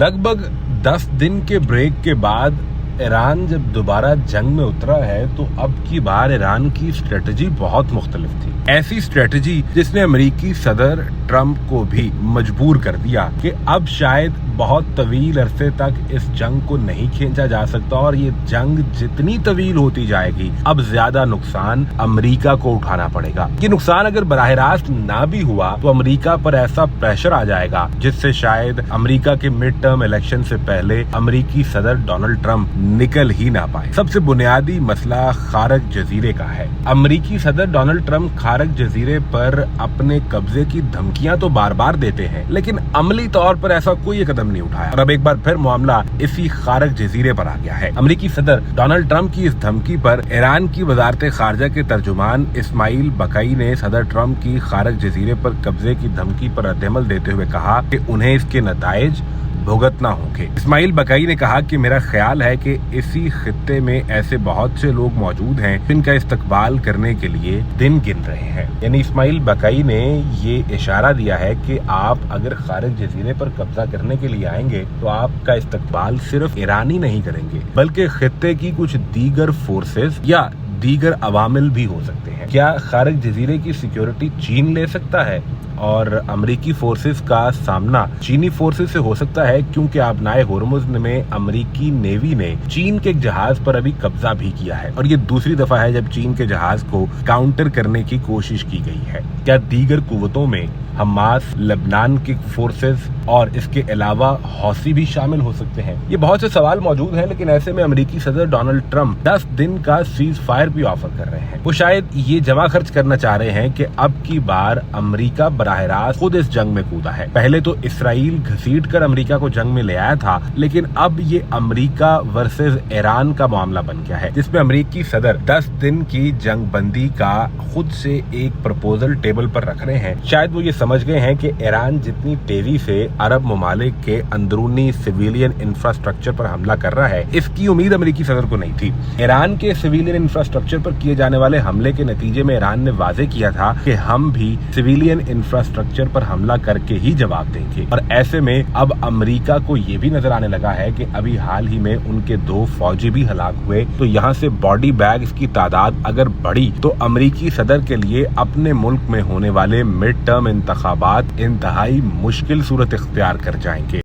लगभग 10 दिन के ब्रेक के बाद ईरान जब दोबारा जंग में उतरा है तो अब की बार ईरान की स्ट्रेटजी बहुत मुख्तलिफ थी। ऐसी स्ट्रेटजी जिसने अमेरिकी सदर ट्रंप को भी मजबूर कर दिया कि अब शायद बहुत तवील अरसे तक इस जंग को नहीं खींचा जा सकता और ये जंग जितनी तवील होती जाएगी अब ज्यादा नुकसान अमेरिका को उठाना पड़ेगा। ये नुकसान अगर बराह रास्त ना भी हुआ तो अमेरिका पर ऐसा प्रेशर आ जाएगा जिससे शायद अमेरिका के मिड टर्म इलेक्शन से पहले अमेरिकी सदर डोनाल्ड ट्रंप निकल ही ना पाए। सबसे बुनियादी मसला खारक जजीरे का है। अमेरिकी सदर डोनाल्ड ट्रंप खारक जजीरे पर अपने कब्जे की धमकियां तो बार बार देते हैं लेकिन अमली तौर पर ऐसा कोई कदम नहीं उठाया और अब एक बार फिर मामला इसी खारक जजीरे पर आ गया है। अमेरिकी सदर डोनाल्ड ट्रंप की इस धमकी पर ईरान की वजारत खारजा के तर्जुमान इस्माइल बकाई ने सदर ट्रंप की खारक जजीरे पर कब्जे की धमकी पर रद्दअमल देते हुए कहा कि उन्हें इसके नताइज भुगतना होंगे। इस्माइल बकाई ने कहा कि मेरा ख्याल है कि इसी खित्ते में ऐसे बहुत से लोग मौजूद हैं जिनका इस्तकबाल करने के लिए दिन गिन रहे हैं। यानी इस्माइल बकाई ने ये इशारा दिया है कि आप अगर खारक जजीरे पर कब्जा करने के लिए आएंगे तो आपका इस्तकबाल सिर्फ ईरानी नहीं करेंगे बल्कि खित्ते की कुछ दीगर फोर्सेस या दीगर अवामिल भी हो सकते हैं। क्या खारक जजीरे की सिक्योरिटी चीन ले सकता है और अमेरिकी फोर्सेस का सामना चीनी फोर्सेस से हो सकता है क्योंकि आबनाए होर्मुज में अमेरिकी नेवी ने चीन के एक जहाज पर अभी कब्जा भी किया है और ये दूसरी दफा है जब चीन के जहाज को काउंटर करने की कोशिश की गई है। क्या दीगर कुव्वतों में हमास, लेबनान की फोर्सेस और इसके अलावा हौसी भी शामिल हो सकते हैं? ये बहुत से सवाल मौजूद हैं लेकिन ऐसे में अमेरिकी सदर डोनाल्ड ट्रंप 10 दिन का सीज फायर भी ऑफर कर रहे हैं। वो शायद ये जमा खर्च करना चाह रहे हैं कि अब की बार अमेरिका बराह रास्त खुद इस जंग में कूदा है। पहले तो इसराइल घसीट कर अमेरिका को जंग में ले आया था लेकिन अब ये अमेरिका वर्सेस ईरान का मामला बन गया है जिसमें अमेरिकी सदर 10 दिन की जंग बंदी का खुद से एक प्रपोजल टेबल पर रख रहे हैं। शायद वो ये समझ गए हैं कि ईरान जितनी तेजी से अरब ममालिक के अंदरूनी सिविलियन इंफ्रास्ट्रक्चर पर हमला कर रहा है इसकी उम्मीद अमेरिकी सदर को नहीं थी। ईरान के सिविलियन इंफ्रास्ट्रक्चर पर किए जाने वाले हमले के नतीजे में ईरान ने वाजे किया था कि हम भी सिविलियन इंफ्रास्ट्रक्चर पर हमला करके ही जवाब देंगे और ऐसे में अब अमेरिका को ये भी नजर आने लगा है कि अभी हाल ही में उनके 2 फौजी भी हलाक हुए तो यहाँ से बॉडी बैग्स की तादाद अगर बढ़ी तो अमेरिकी सदर के लिए अपने मुल्क में होने वाले मिड टर्म इंतखाबात इंतहाई मुश्किल सूरत इख्तियार कर जाएंगे।